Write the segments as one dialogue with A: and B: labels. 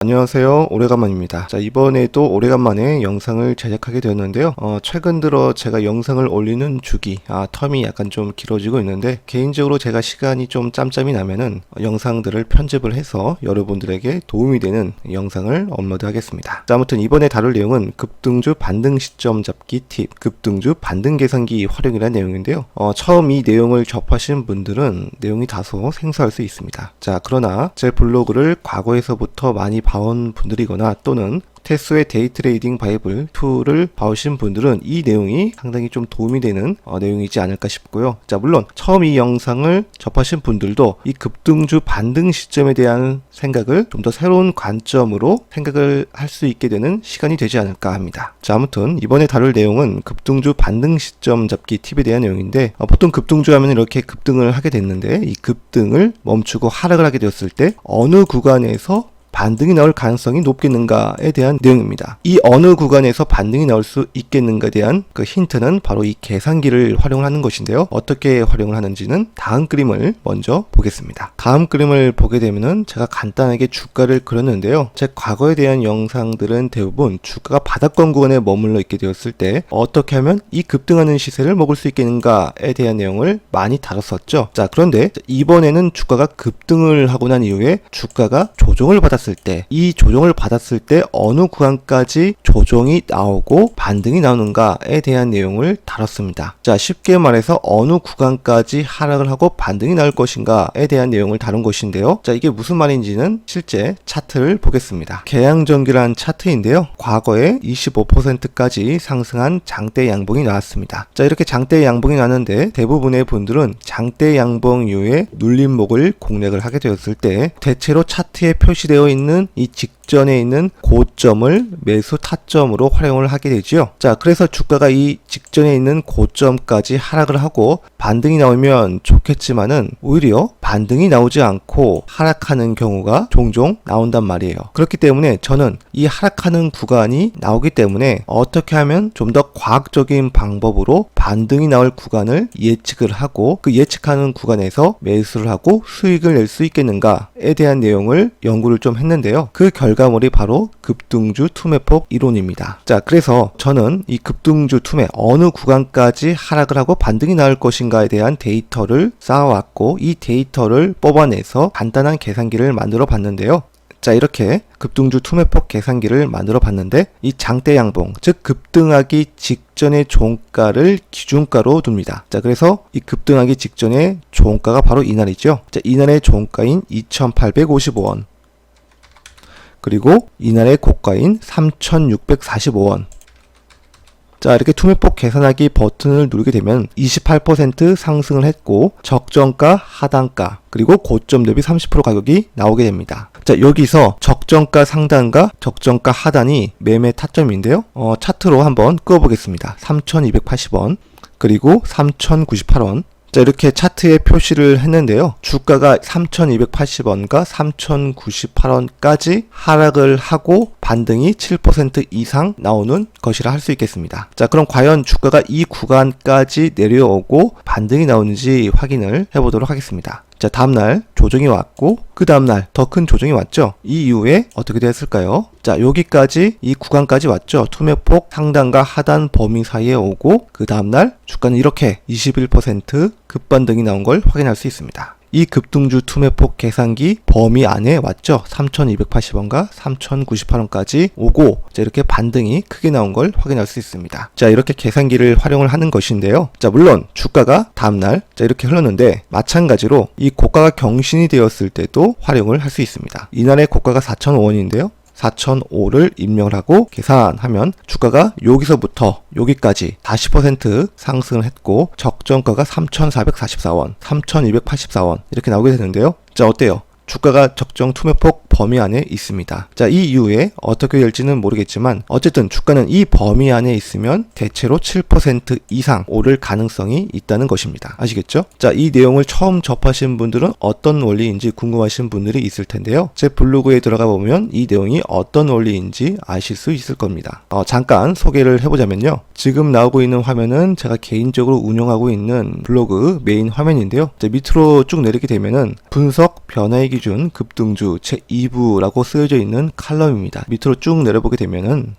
A: 안녕하세요. 오래간만입니다. 자, 이번에도 오래간만에 영상을 제작하게 되었는데요. 최근 들어 제가 영상을 올리는 주기, 텀이 약간 좀 길어지고 있는데, 개인적으로 제가 시간이 좀 짬짬이 나면은 영상들을 편집을 해서 여러분들에게 도움이 되는 영상을 업로드 하겠습니다. 자, 아무튼 이번에 다룰 내용은 급등주 반등 시점 잡기 팁, 급등주 반등 계산기 활용이라는 내용인데요. 처음 이 내용을 접하신 분들은 내용이 다소 생소할 수 있습니다. 자, 그러나 제 블로그를 과거에서부터 많이 봐온 분들이거나 또는 테스의 데이트레이딩 바이블 2를 봐오신 분들은 이 내용이 상당히 좀 도움이 되는 내용이지 않을까 싶고요. 자, 물론 처음 이 영상을 접하신 분들도 이 급등주 반등 시점에 대한 생각을 좀 더 새로운 관점으로 생각을 할 수 있게 되는 시간이 되지 않을까 합니다. 자, 아무튼 이번에 다룰 내용은 급등주 반등 시점 잡기 팁에 대한 내용인데, 보통 급등주 하면 이렇게 급등을 하게 됐는데, 이 급등을 멈추고 하락을 하게 되었을 때 어느 구간에서 반등이 나올 가능성이 높겠는가에 대한 내용입니다. 이 어느 구간에서 반등이 나올 수 있겠는가에 대한 그 힌트는 바로 이 계산기를 활용하는 것인데요. 어떻게 활용을 하는지는 다음 그림을 먼저 보겠습니다. 다음 그림을 보게 되면은 제가 간단하게 주가를 그렸는데요. 제 과거에 대한 영상들은 대부분 주가가 바닥권 구간에 머물러 있게 되었을 때 어떻게 하면 이 급등하는 시세를 먹을 수 있겠는가에 대한 내용을 많이 다뤘었죠. 자, 그런데 이번에는 주가가 급등을 하고 난 이후에 주가가 조정을 받았을 때, 이 조정을 받았을 때 어느 구간까지 조정이 나오고 반등이 나오는가에 대한 내용을 다뤘습니다. 자, 쉽게 말해서 어느 구간까지 하락을 하고 반등이 나올 것인가에 대한 내용을 다룬 것인데요. 자, 이게 무슨 말인지는 실제 차트를 보겠습니다. 개양전기란 차트인데요. 과거에 25%까지 상승한 장대 양봉이 나왔습니다. 자, 이렇게 장대 양봉이 나는데 대부분의 분들은 장대 양봉 이후에 눌림목을 공략을 하게 되었을 때 대체로 차트에 표시되어 있는 이 직전에 있는 고점을 매수 타점으로 활용을 하게 되죠. 자, 그래서 주가가 이 직전에 있는 고점까지 하락을 하고 반등이 나오면 좋겠지만은 오히려 반등이 나오지 않고 하락하는 경우가 종종 나온단 말이에요. 그렇기 때문에 저는 이 하락하는 구간이 나오기 때문에 어떻게 하면 좀 더 과학적인 방법으로 반등이 나올 구간을 예측을 하고 그 예측하는 구간에서 매수를 하고 수익을 낼 수 있겠는가에 대한 내용을 연구를 좀 했는데요. 그 결과물이 바로 급등주 투매폭 이론입니다. 자, 그래서 저는 이 급등주 투매 어느 구간까지 하락을 하고 반등이 나올 것인가에 대한 데이터를 쌓아왔고 이 데이터를 뽑아내서 간단한 계산기를 만들어 봤는데요. 자, 이렇게 급등주 투매폭 계산기를 만들어 봤는데 이 장대 양봉, 즉 급등하기 직전의 종가를 기준가로 둡니다. 자, 그래서 이 급등하기 직전의 종가가 바로 이날이죠. 자, 이날의 종가인 2,855원, 그리고 이날의 고가인 3,645원. 자, 이렇게 투매폭 계산하기 버튼을 누르게 되면 28% 상승을 했고 적정가, 하단가, 그리고 고점 대비 30% 가격이 나오게 됩니다. 자, 여기서 적정가 상단과 적정가 하단이 매매 타점인데요. 차트로 한번 끄어보겠습니다. 3,280원, 그리고 3,098원. 자, 이렇게 차트에 표시를 했는데요. 주가가 3,280원과 3,098원까지 하락을 하고 반등이 7% 이상 나오는 것이라 할 수 있겠습니다. 자, 그럼 과연 주가가 이 구간까지 내려오고 반등이 나오는지 확인을 해보도록 하겠습니다. 자, 다음날 조정이 왔고 그 다음날 더 큰 조정이 왔죠. 이 이후에 어떻게 됐을까요? 자, 여기까지 이 구간까지 왔죠. 투매폭 상단과 하단 범위 사이에 오고 그 다음날 주가는 이렇게 21% 급반등이 나온 걸 확인할 수 있습니다. 이 급등주 투매폭 계산기 범위 안에 왔죠. 3,280원과 3,098원까지 오고 자, 이렇게 반등이 크게 나온 걸 확인할 수 있습니다. 자, 이렇게 계산기를 활용을 하는 것인데요. 자, 물론 주가가 다음날 자, 이렇게 흘렀는데 마찬가지로 이 고가가 경신이 되었을 때도 활용을 할 수 있습니다. 이날의 고가가 4,005원인데요. 4,005를 입력을 하고 계산하면 주가가 여기서부터 여기까지 40% 상승을 했고 적정가가 3,444원, 3,284원 이렇게 나오게 되는데요. 자, 어때요? 주가가 적정 투매폭 범위 안에 있습니다. 자, 이 이후에 어떻게 될지는 모르겠지만 어쨌든 주가는 이 범위 안에 있으면 대체로 7% 이상 오를 가능성이 있다는 것입니다. 아시겠죠? 자, 이 내용을 처음 접하신 분들은 어떤 원리인지 궁금하신 분들이 있을 텐데요. 제 블로그에 들어가 보면 이 내용이 어떤 원리인지 아실 수 있을 겁니다. 잠깐 소개를 해보자면요. 지금 나오고 있는 화면은 제가 개인적으로 운영하고 있는 블로그 메인 화면인데요. 밑으로 쭉 내리게 되면은 분석 변화의 기준 기준 급등주 제2부라고 쓰여져 있는 칼럼입니다. 밑으로 쭉 내려보게 되면은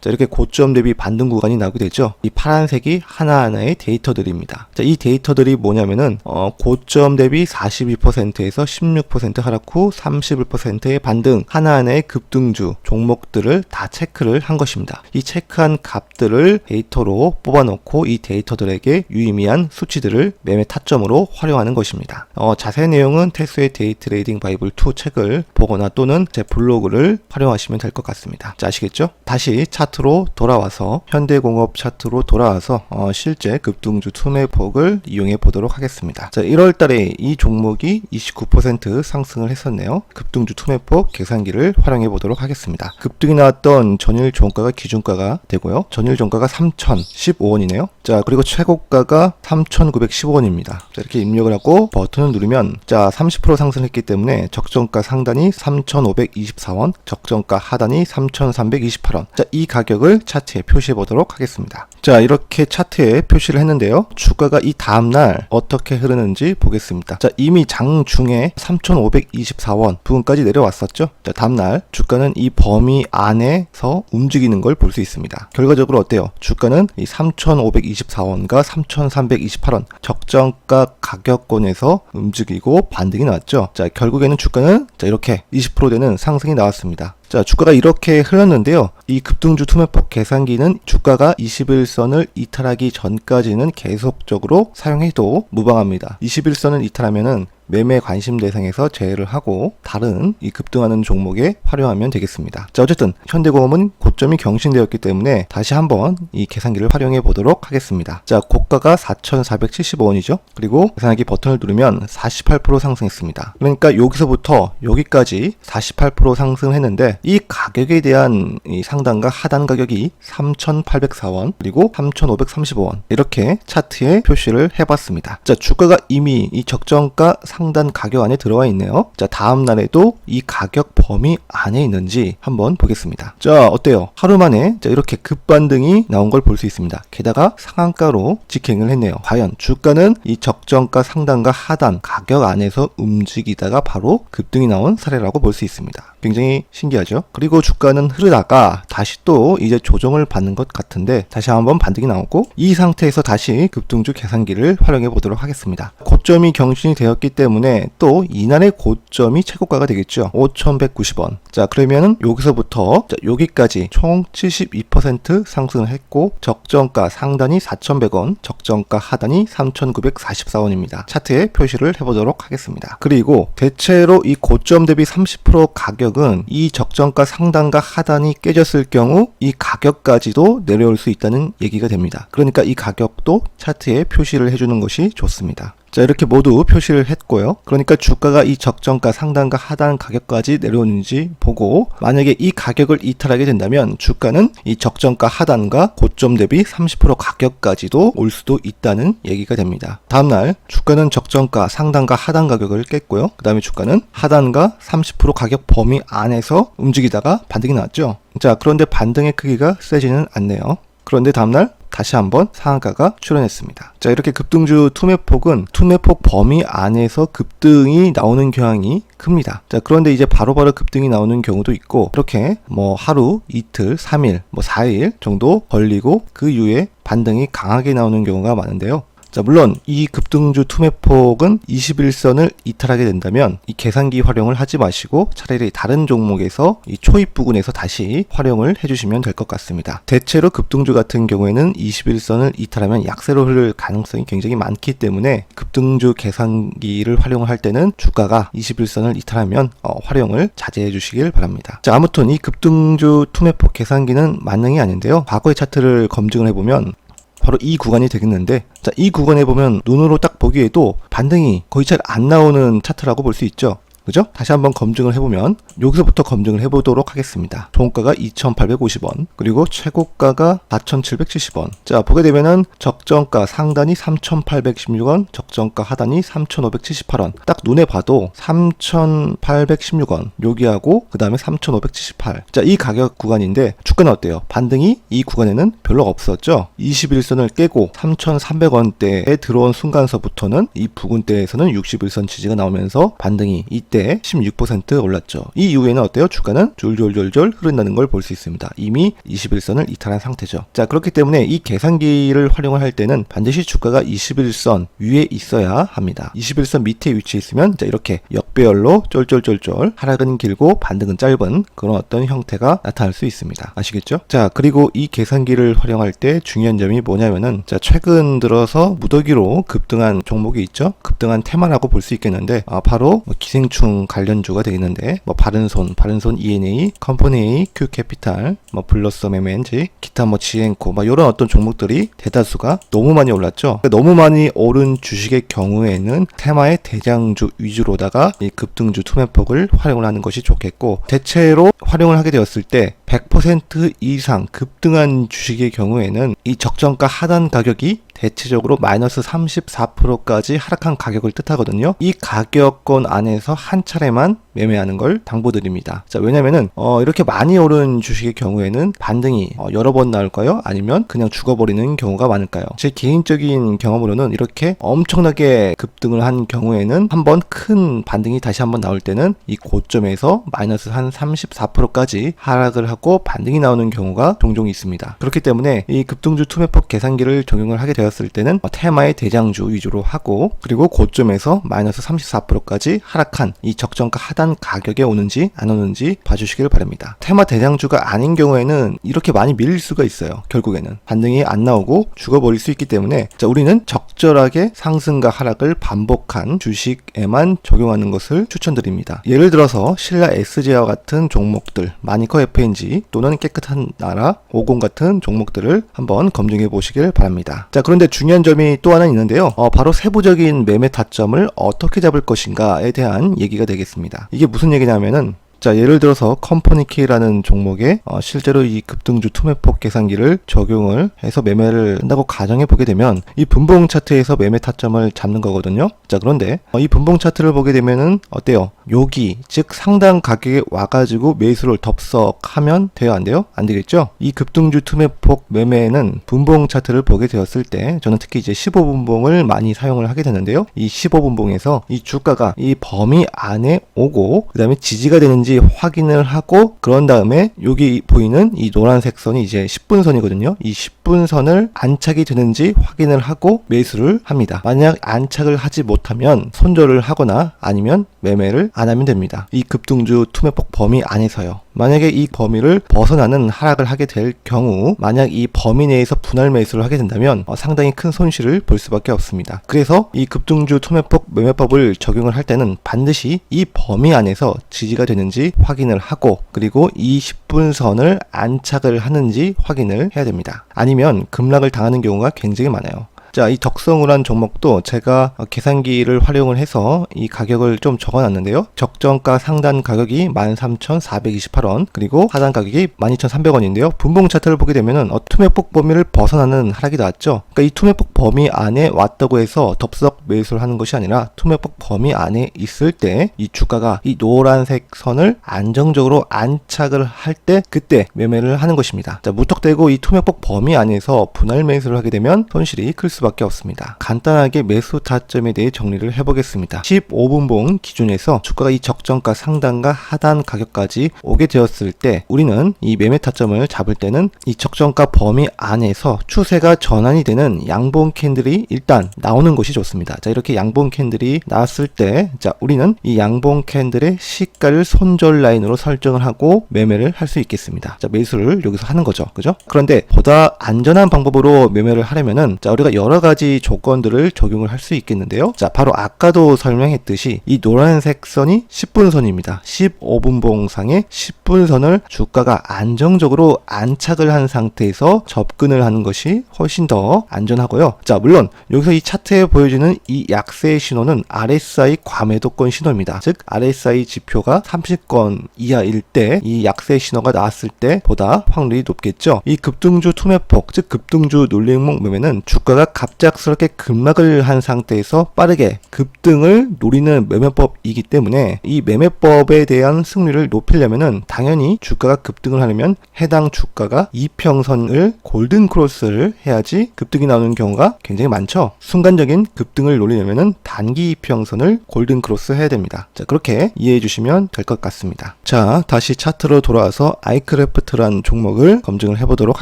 A: 자, 이렇게 고점 대비 반등 구간이 나오게 되죠. 이 파란색이 하나하나의 데이터들입니다. 자, 이 데이터들이 뭐냐면은 고점 대비 42%에서 16% 하락 후 31%의 반등, 하나하나의 급등주 종목들을 다 체크를 한 것입니다. 이 체크한 값들을 데이터로 뽑아놓고 이 데이터들에게 유의미한 수치들을 매매 타점으로 활용하는 것입니다. 자세한 내용은 태수의 데이트레이딩 바이블 2 책을 보거나 또는 제 블로그를 활용하시면 될 것 같습니다. 자, 아시겠죠? 다시 차트로 돌아와서 현대공업 차트로 돌아와서 실제 급등주 투매폭을 이용해 보도록 하겠습니다. 자, 1월 달에 이 종목이 29% 상승을 했었네요. 급등주 투매폭 계산기를 활용해 보도록 하겠습니다. 급등이 나왔던 전일 종가가 기준가가 되고요. 전일 종가가 3,015원이네요. 자, 그리고 최고가가 3,915원입니다. 자, 이렇게 입력을 하고 버튼을 누르면 자, 30% 상승했기 때문에 적정가 상단이 3,524원, 적정가 하단이 3,328원. 자, 이 가격을 차트에 표시해 보도록 하겠습니다. 자, 이렇게 차트에 표시를 했는데요. 주가가 이 다음날 어떻게 흐르는지 보겠습니다. 자, 이미 장중에 3,524원 부근까지 내려왔었죠. 자, 다음날 주가는 이 범위 안에서 움직이는 걸 볼 수 있습니다. 결과적으로 어때요? 주가는 이 3,524원과 3,328원 적정가 가격권에서 움직이고 반등이 나왔죠. 자, 결국에는 주가는 자, 이렇게 20% 되는 상승이 나왔습니다. 자, 주가가 이렇게 흘렀는데요. 이 급등주 투매폭 계산기는 주가가 21선을 이탈하기 전까지는 계속적으로 사용해도 무방합니다. 21선을 이탈하면은 매매 관심 대상에서 제외를 하고 다른 이 급등하는 종목에 활용하면 되겠습니다. 자, 어쨌든 현대공업은 고점이 경신되었기 때문에 다시 한번 이 계산기를 활용해 보도록 하겠습니다. 자, 고가가 4,475원이죠. 그리고 계산하기 버튼을 누르면 48% 상승했습니다. 그러니까 여기서부터 여기까지 48% 상승했는데 이 가격에 대한 이 상단과 하단 가격이 3,804원 그리고 3,535원 이렇게 차트에 표시를 해봤습니다. 자, 주가가 이미 이 적정가 상단 가격 안에 들어와 있네요. 자, 다음 날에도 이 가격 범위 안에 있는지 한번 보겠습니다. 자, 어때요? 하루 만에 자, 이렇게 급반등이 나온 걸 볼 수 있습니다. 게다가 상한가로 직행을 했네요. 과연 주가는 이 적정가 상단과 하단 가격 안에서 움직이다가 바로 급등이 나온 사례라고 볼 수 있습니다. 굉장히 신기하죠? 그리고 주가는 흐르다가 다시 또 이제 조정을 받는 것 같은데 다시 한번 반등이 나오고 이 상태에서 다시 급등주 계산기를 활용해 보도록 하겠습니다. 고점이 경신이 되었기 때문에 또 이날의 고점이 최고가가 되겠죠. 5,190원. 자, 그러면은 여기서부터 자, 여기까지 총 72% 상승을 했고 적정가 상단이 4,100원, 적정가 하단이 3,944원입니다. 차트에 표시를 해보도록 하겠습니다. 그리고 대체로 이 고점 대비 30% 가격은 이 적정가 상단과 하단이 깨졌을 경우 이 가격까지도 내려올 수 있다는 얘기가 됩니다. 그러니까 이 가격도 차트에 표시를 해주는 것이 좋습니다. 자, 이렇게 모두 표시를 했고요. 그러니까 주가가 이 적정가 상단과 하단 가격까지 내려오는지 보고 만약에 이 가격을 이탈하게 된다면 주가는 이 적정가 하단과 고점 대비 30% 가격까지도 올 수도 있다는 얘기가 됩니다. 다음날 주가는 적정가 상단과 하단 가격을 깼고요. 그 다음에 주가는 하단과 30% 가격 범위 안에서 움직이다가 반등이 나왔죠. 자, 그런데 반등의 크기가 세지는 않네요. 그런데 다음날 다시 한번 상한가가 출현했습니다. 자, 이렇게 급등주 투매폭은 투매폭 범위 안에서 급등이 나오는 경향이 큽니다. 자, 그런데 이제 바로바로 급등이 나오는 경우도 있고 이렇게 뭐 하루, 이틀, 3일, 뭐 4일 정도 걸리고 그 이후에 반등이 강하게 나오는 경우가 많은데요. 자, 물론 이 급등주 투매폭은 21선을 이탈하게 된다면 이 계산기 활용을 하지 마시고 차라리 다른 종목에서 이 초입 부근에서 다시 활용을 해주시면 될 것 같습니다. 대체로 급등주 같은 경우에는 21선을 이탈하면 약세로 흐를 가능성이 굉장히 많기 때문에 급등주 계산기를 활용을 할 때는 주가가 21선을 이탈하면 활용을 자제해 주시길 바랍니다. 자, 아무튼 이 급등주 투매폭 계산기는 만능이 아닌데요. 과거의 차트를 검증을 해보면 바로 이 구간이 되겠는데 자, 이 구간에 보면 눈으로 딱 보기에도 반등이 거의 잘 안 나오는 차트라고 볼 수 있죠. 그죠? 다시 한번 검증을 해보면 여기서부터 검증을 해보도록 하겠습니다. 종가가 2,850원, 그리고 최고가가 4,770원. 자, 보게 되면은 적정가 상단이 3,816원, 적정가 하단이 3,578원. 딱 눈에 봐도 3,816원 여기하고 그 다음에 3,578. 자, 이 가격 구간인데 주가는 어때요? 반등이 이 구간에는 별로 없었죠. 21선을 깨고 3,300원대에 들어온 순간서부터는 이 부근대에서는 61선 지지가 나오면서 반등이 이때 16% 올랐죠. 이 이후에는 어때요? 주가는 졸졸졸졸 흐른다는 걸 볼 수 있습니다. 이미 21선을 이탈한 상태죠. 자, 그렇기 때문에 이 계산기를 활용을 할 때는 반드시 주가가 21선 위에 있어야 합니다. 21선 밑에 위치해 있으면 자, 이렇게 역배열로 쫄쫄쫄쫄 하락은 길고 반등은 짧은 그런 어떤 형태가 나타날 수 있습니다. 아시겠죠? 자, 그리고 이 계산기를 활용할 때 중요한 점이 뭐냐면은 자, 최근 들어서 무더기로 급등한 종목이 있죠. 급등한 테마라고 볼 수 있겠는데 바로 기생충 관련주가 되겠는데 바른손 ENA, 컴퍼니 A, Q캐피탈, 블러썸 MNG, 기타 지앤코 이런 어떤 종목들이 대다수가 너무 많이 올랐죠. 너무 많이 오른 주식의 경우에는 테마의 대장주 위주로다가 이 급등주 투매폭을 활용을 하는 것이 좋겠고, 대체로 활용을 하게 되었을 때 100% 이상 급등한 주식의 경우에는 이 적정가 하단 가격이 대체적으로 마이너스 34%까지 하락한 가격을 뜻하거든요. 이 가격권 안에서 한 차례만 매매하는 걸 당부드립니다. 자, 왜냐면은 이렇게 많이 오른 주식의 경우에는 반등이 여러 번 나올까요? 아니면 그냥 죽어버리는 경우가 많을까요? 제 개인적인 경험으로는 이렇게 엄청나게 급등을 한 경우에는 한번 큰 반등이 다시 한번 나올 때는 이 고점에서 마이너스 한 34%까지 하락을 하고 반등이 나오는 경우가 종종 있습니다. 그렇기 때문에 이 급등주 투매폭 계산기를 적용을 하게 되었을 때는 테마의 대장주 위주로 하고, 그리고 고점에서 마이너스 34%까지 하락한 이 적정가 하단 가격에 오는지 안 오는지 봐주시길 바랍니다. 테마 대장주가 아닌 경우에는 이렇게 많이 밀릴 수가 있어요. 결국에는 반등이 안 나오고 죽어버릴 수 있기 때문에 자, 우리는 적절하게 상승과 하락을 반복한 주식에만 적용하는 것을 추천드립니다. 예를 들어서 신라 SG와 같은 종목들, 마니커 FNG 또는 깨끗한 나라 50 같은 종목들을 한번 검증해 보시길 바랍니다. 자, 그런데 중요한 점이 또 하나 있는데요. 바로 세부적인 매매 타점을 어떻게 잡을 것인가에 대한 얘기가 되겠습니다. 이게 무슨 얘기냐면은 자, 예를 들어서 컴퍼니 K라는 종목에 실제로 이 급등주 투매폭 계산기를 적용을 해서 매매를 한다고 가정해 보게 되면 이 분봉 차트에서 매매 타점을 잡는 거거든요. 자, 그런데 이 분봉 차트를 보게 되면은 어때요? 여기 즉 상단 가격에 와가지고 매수를 덥석하면 돼요, 안 돼요? 안 되겠죠? 이 급등주 투매폭 매매는 분봉 차트를 보게 되었을 때 저는 특히 이제 15분봉을 많이 사용을 하게 되는데요. 이 15분봉에서 이 주가가 이 범위 안에 오고 그 다음에 지지가 되는지 확인을 하고, 그런 다음에 여기 보이는 이 노란색 선이 이제 10분선이거든요. 이 10분선을 안착이 되는지 확인을 하고 매수를 합니다. 만약 안착을 하지 못하면 손절을 하거나 아니면 매매를 안 하면 됩니다. 이 급등주 투매폭 범위 안에서요. 만약에 이 범위를 벗어나는 하락을 하게 될 경우, 만약 이 범위 내에서 분할 매수를 하게 된다면 상당히 큰 손실을 볼 수밖에 없습니다. 그래서 이 급등주 투매폭 매매법을 적용을 할 때는 반드시 이 범위 안에서 지지가 되는지 확인을 하고, 그리고 이 10분선을 안착을 하는지 확인을 해야 됩니다. 아니면 급락을 당하는 경우가 굉장히 많아요. 자, 이 덕성우란 종목도 제가 계산기를 활용을 해서 이 가격을 좀 적어놨는데요. 적정가 상단 가격이 13,428원, 그리고 하단 가격이 12,300원인데요. 분봉 차트를 보게 되면은 투매폭 범위를 벗어나는 하락이 나왔죠. 그러니까 이 투매폭 범위 안에 왔다고 해서 덥석 매수를 하는 것이 아니라 투매폭 범위 안에 있을 때 이 주가가 이 노란색 선을 안정적으로 안착을 할 때 그때 매매를 하는 것입니다. 자, 무턱대고 이 투매폭 범위 안에서 분할 매수를 하게 되면 손실이 클 수밖에 없습니다. 간단하게 매수 타점에 대해 정리를 해보겠습니다. 15분봉 기준에서 주가가 이 적정가 상단과 하단 가격까지 오게 되었을 때 우리는 이 매매 타점을 잡을 때는 이 적정가 범위 안에서 추세가 전환이 되는 양봉 캔들이 일단 나오는 것이 좋습니다. 자, 이렇게 양봉 캔들이 나왔을 때 자, 우리는 이 양봉 캔들의 시가를 손절 라인으로 설정을 하고 매매를 할 수 있겠습니다. 자, 매수를 여기서 하는 거죠. 그죠? 그런데 보다 안전한 방법으로 매매를 하려면은 자, 우리가 여러 여러 가지 조건들을 적용을 할 수 있겠는데요. 자, 바로 아까도 설명했듯이 이 노란색 선이 10분선입니다. 15분봉상의 10분선을 주가가 안정적으로 안착을 한 상태에서 접근을 하는 것이 훨씬 더 안전하고요. 자, 물론 여기서 이 차트에 보여지는 이 약세의 신호는 RSI 과매도권 신호입니다. 즉 RSI 지표가 30건 이하일 때 이 약세 신호가 나왔을 때보다 확률이 높겠죠. 이 급등주 투매폭, 즉 급등주 놀이목목 매매는 주가가 갑작스럽게 급락을 한 상태에서 빠르게 급등을 노리는 매매법이기 때문에 이 매매법에 대한 승률을 높이려면은 당연히 주가가 급등을 하려면 해당 주가가 이평선을 골든 크로스를 해야지 급등이 나오는 경우가 굉장히 많죠. 순간적인 급등을 노리려면은 단기 이평선을 골든 크로스 해야 됩니다. 자, 그렇게 이해해 주시면 될 것 같습니다. 자, 다시 차트로 돌아와서 아이크래프트란 종목을 검증을 해보도록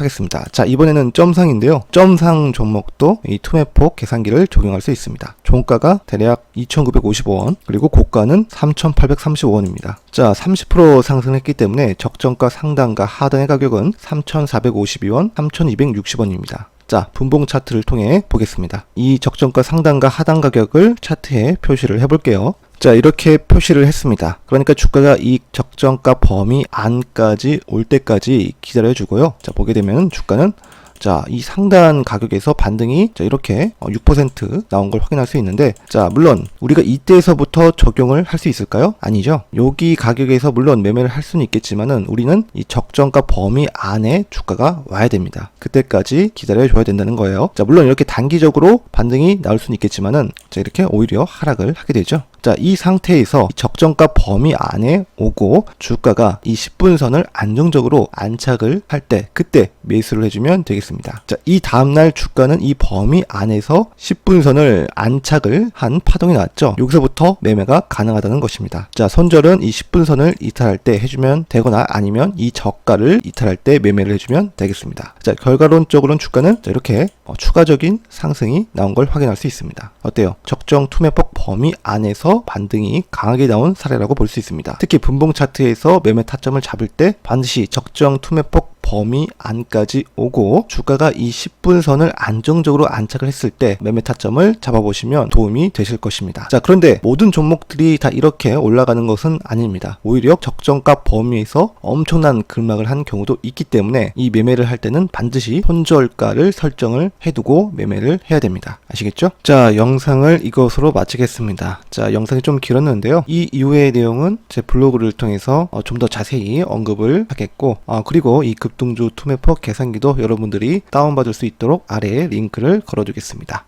A: 하겠습니다. 자, 이번에는 점상인데요. 점상 종목도 이 투매폭 계산기를 적용할 수 있습니다. 종가가 대략 2,955원, 그리고 고가는 3,835원입니다. 자, 30% 상승했기 때문에 적정가 상단과 하단의 가격은 3,452원, 3,260원입니다. 자, 분봉 차트를 통해 보겠습니다. 이 적정가 상단과 하단 가격을 차트에 표시를 해볼게요. 자, 이렇게 표시를 했습니다. 그러니까 주가가 이 적정가 범위 안까지 올 때까지 기다려주고요. 자, 보게 되면 주가는 자, 이 상단 가격에서 반등이 자, 이렇게 6% 나온 걸 확인할 수 있는데, 자, 물론 우리가 이때에서부터 적용을 할 수 있을까요? 아니죠. 여기 가격에서 물론 매매를 할 수는 있겠지만은 우리는 이 적정가 범위 안에 주가가 와야 됩니다. 그때까지 기다려줘야 된다는 거예요. 자, 물론 이렇게 단기적으로 반등이 나올 수는 있겠지만은 자, 이렇게 오히려 하락을 하게 되죠. 자, 이 상태에서 적정가 범위 안에 오고 주가가 이 10분선을 안정적으로 안착을 할 때 그때 매수를 해주면 되겠습니다. 자, 이 다음날 주가는 이 범위 안에서 10분선을 안착을 한 파동이 나왔죠. 여기서부터 매매가 가능하다는 것입니다. 자, 손절은 이 10분선을 이탈할 때 해주면 되거나 아니면 이 저가를 이탈할 때 매매를 해주면 되겠습니다. 자, 결과론적으로는 주가는 자, 이렇게 추가적인 상승이 나온 걸 확인할 수 있습니다. 어때요? 적정 투매폭 범위 안에서 반등이 강하게 나온 사례라고 볼 수 있습니다. 특히 분봉 차트에서 매매 타점을 잡을 때 반드시 적정 투매폭 범위 안까지 오고 주가가 이 10분선을 안정적으로 안착을 했을 때 매매 타점을 잡아보시면 도움이 되실 것입니다. 자, 그런데 모든 종목들이 다 이렇게 올라가는 것은 아닙니다. 오히려 적정가 범위에서 엄청난 급락을 한 경우도 있기 때문에 이 매매를 할 때는 반드시 손절가를 설정을 해두고 매매를 해야 됩니다. 아시겠죠? 자, 영상을 이것으로 마치겠습니다. 자, 영상이 좀 길었는데요. 이 이후의 내용은 제 블로그를 통해서 좀 더 자세히 언급을 하겠고, 그리고 이 급등주 투매폭 계산기도 여러분들이 다운받을 수 있도록 아래에 링크를 걸어두겠습니다.